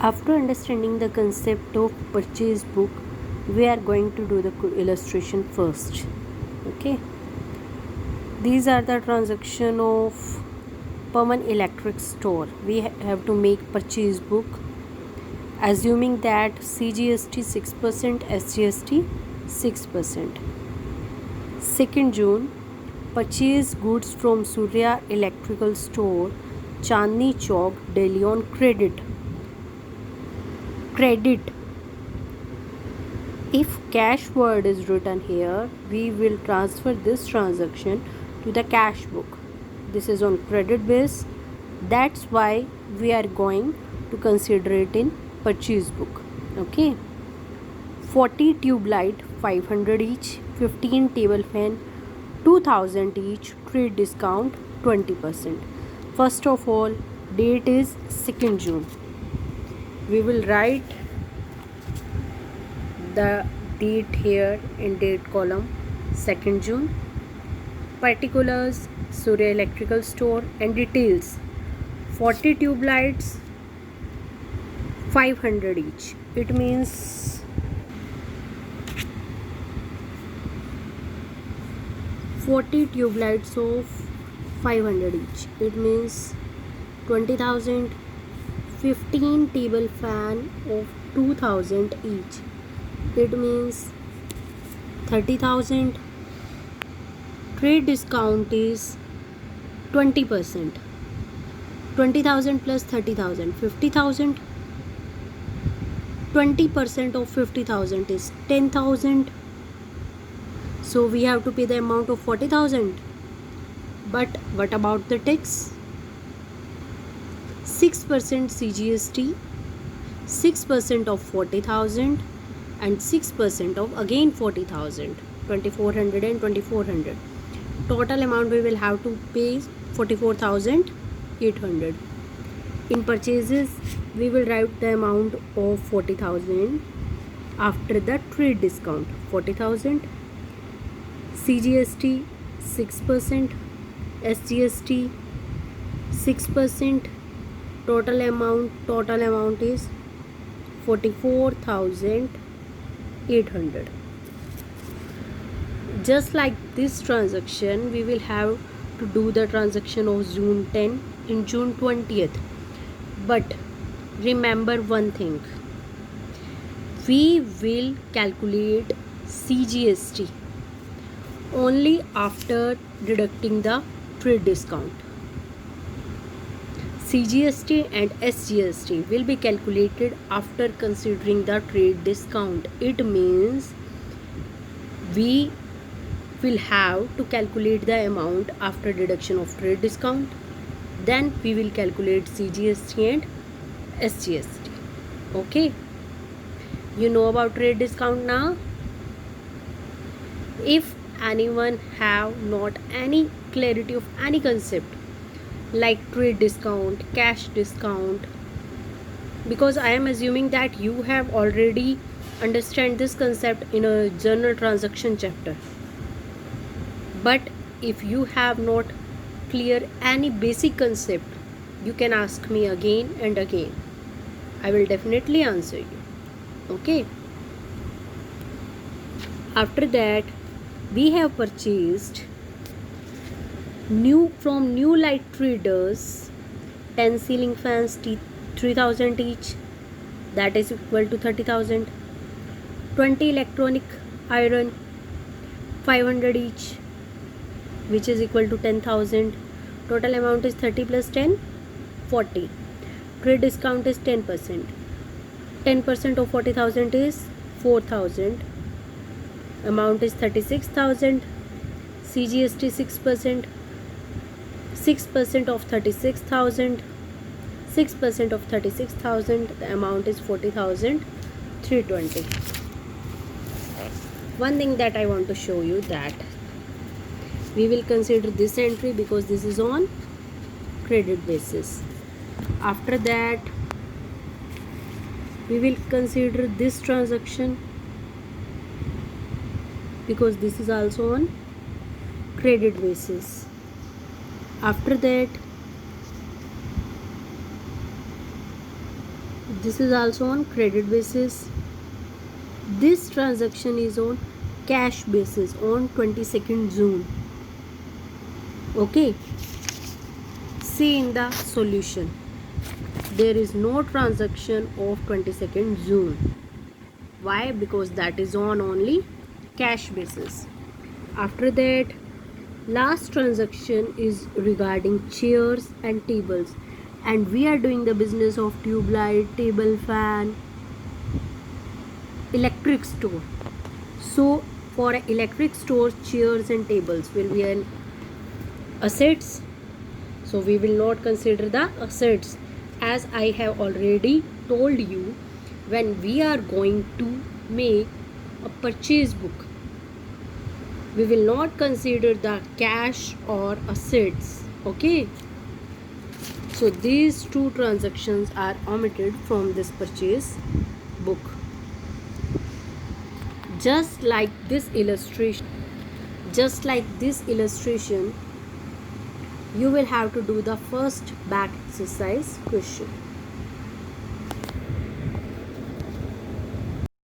After understanding the concept of purchase book, we are going to do the illustration first. Okay. These are the transaction of Pawan Electric Store. We have to make purchase book, assuming that CGST 6%, SGST 6%. 2nd June, purchase goods from Surya Electrical Store, Chandni Chowk, Delhi on credit. If cash word is written here, we will transfer this transaction to the cash book. This is on credit base. That's why we are going to consider it in purchase book. Okay. 40 tube light, 500 each. 15 table fan, 2000 each. Trade discount 20%. First of all, date is 2nd June. We will write the date here in date column, 2nd June. Particulars, Surya Electrical Store, and details, 40 tube lights, 500 each. It means 40 tube lights of 500 each. It means 20,000. 15 table fan of 2,000 each. It means 30,000. Trade discount is 20%. 20,000 plus 30,000, 50,000. 20% of 50,000 is 10,000. So we have to pay the amount of 40,000. But what about the tax? 6% CGST, 6% of 40,000, and 6% of again 40,000, 2,400 and 2,400. Total amount we will have to pay 44,800. In purchases, we will write the amount of 40,000 after the trade discount. 40,000, CGST 6%, SGST 6%. Total amount is 44,800. Just like this transaction, we will have to do the transaction of June 10 in June 20th. But remember one thing, we will calculate CGST only after deducting the trade discount. CGST and SGST will be calculated after considering the trade discount. It means we will have to calculate the amount after deduction of trade discount. Then we will calculate CGST and SGST. Okay. You know about trade discount now. If anyone have not any clarity of any concept like trade discount, cash discount, because I am assuming that you have already understand this concept in a journal transaction chapter. But if you have not clear any basic concept, you can ask me again and again. I will definitely answer you. Okay. After that, we have purchased from new light traders 10 ceiling fans 3,000 each, that is equal to 30,000. 20 electronic iron 500 each, which is equal to 10,000. Total amount is 30 plus 10, 40. Trade discount is 10%. 10% of 40,000 is 4,000. Amount is 36,000. CGST 6%. 6% of 36,000. 6% of 36,000. The amount is 40,320. One thing that I want to show you, that we will consider this entry because this is on credit basis. After that, we will consider this transaction because this is also on credit basis. After that, This is also on credit basis. This transaction is on cash basis on 22nd June. Okay. See in the solution. There is no transaction of 22nd June. Why? Because that is on only cash basis. After that, last transaction is regarding chairs and tables, and we are doing the business of tube light, table fan, electric store. So for an electric store, chairs and tables will be an assets. So we will not consider the assets, as I have already told you. When we are going to make a purchase book, we will not consider the cash or assets. Okay, so these two transactions are omitted from this purchase book. Just like this illustration, you will have to do the first back exercise question.